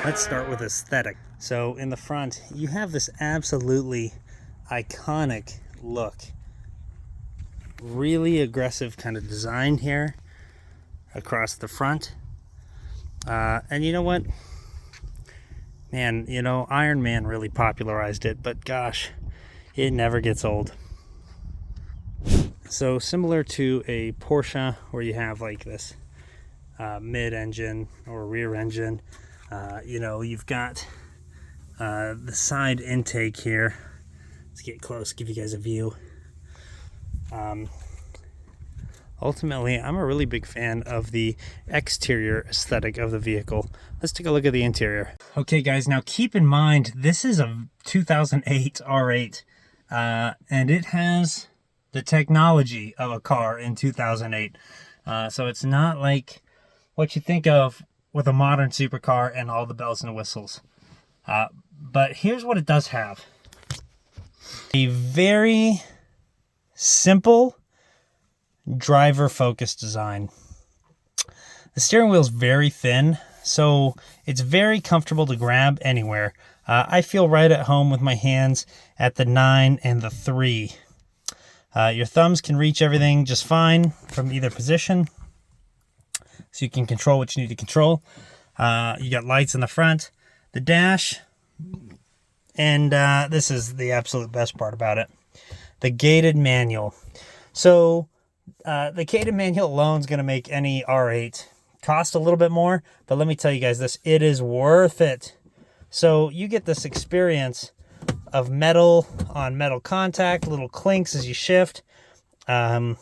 Let's start with aesthetic. So in the front, you have this absolutely iconic look. Really aggressive kind of design here across the front. And you know what? Man, you know, Iron Man really popularized it, but gosh, it never gets old. So similar to a Porsche where you have like this mid-engine or rear engine, you know, you've got the side intake here. Let's get close, give you guys a view. Ultimately, I'm a really big fan of the exterior aesthetic of the vehicle. Let's take a look at the interior. Okay guys, now keep in mind, this is a 2008 R8, and it has the technology of a car in 2008. So it's not like what you think of with a modern supercar and all the bells and whistles. But here's what it does have. A very simple driver-focused design. The steering wheel is very thin, so it's very comfortable to grab anywhere. I feel right at home with my hands at the 9 and the 3. Your thumbs can reach everything just fine from either position, so you can control what you need to control. You got lights in the front, the dash, and this is the absolute best part about it, the gated manual. So the gated manual alone is going to make any R8 cost a little bit more, but let me tell you guys this, it is worth it. So you get this experience of metal on metal contact, little clinks as you shift. It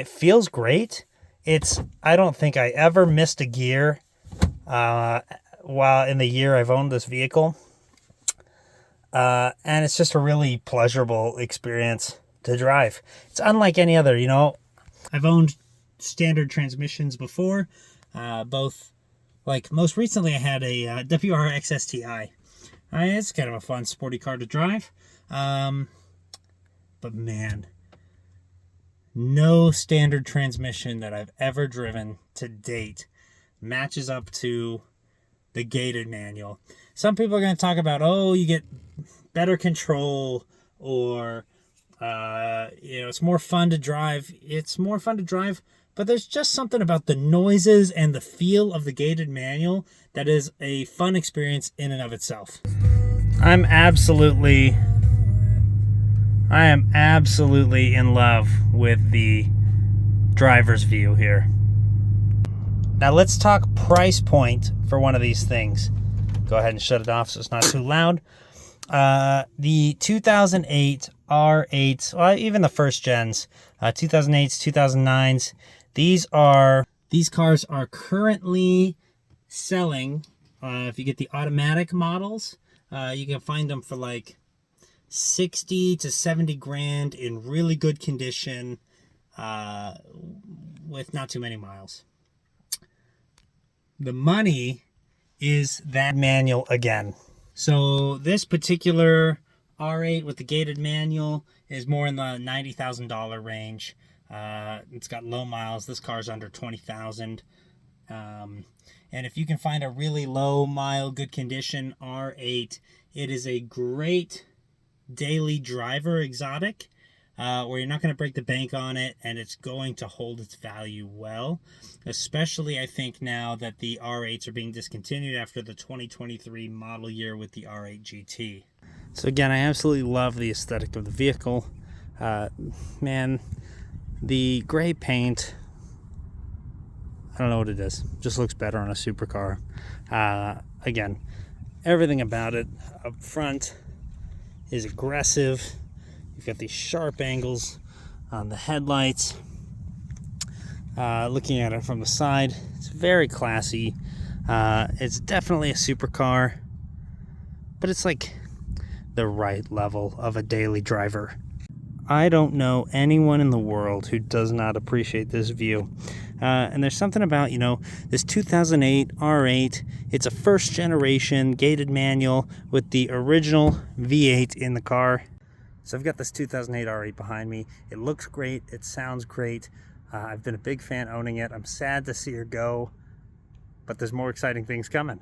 feels great. I don't think I ever missed a gear while in the year I've owned this vehicle. And it's just a really pleasurable experience to drive. It's unlike any other, you know. I've owned standard transmissions before, both, like most recently I had a WRX STI. It's kind of a fun sporty car to drive. But man, no standard transmission that I've ever driven to date matches up to the gated manual. Some people are going to talk about, oh, you get better control, or you know, it's more fun to drive. It's more fun to drive, but there's just something about the noises and the feel of the gated manual that is a fun experience in and of itself. I am absolutely in love with the driver's view here. Now let's talk price point for one of these things. Go ahead and shut it off so it's not too loud. The 2008 R8s, well, even the first gens, 2008s, 2009s, these cars are currently selling, if you get the automatic models, you can find them for like 60 to 70 grand in really good condition, with not too many miles. The money is that manual again. So this particular R8 with the gated manual is more in the $90,000 range. It's got low miles. This car's under 20,000. And if you can find a really low mile, good condition R8, it is a great daily driver exotic, where you're not going to break the bank on it, and it's going to hold its value well. Especially, I think, now that the R8s are being discontinued after the 2023 model year with the R8 GT. So again, I absolutely love the aesthetic of the vehicle. Man, the gray paint, I don't know what it is. Just looks better on a supercar. Again, everything about it up front is aggressive. You've got these sharp angles on the headlights. Looking at it from the side, it's very classy. It's definitely a supercar, but it's like the right level of a daily driver. I don't know anyone in the world who does not appreciate this view. And there's something about, you know, this 2008 R8. It's a first generation gated manual with the original V8 in the car. So I've got this 2008 R8 behind me. It looks great. It sounds great. I've been a big fan owning it. I'm sad to see her go, but there's more exciting things coming.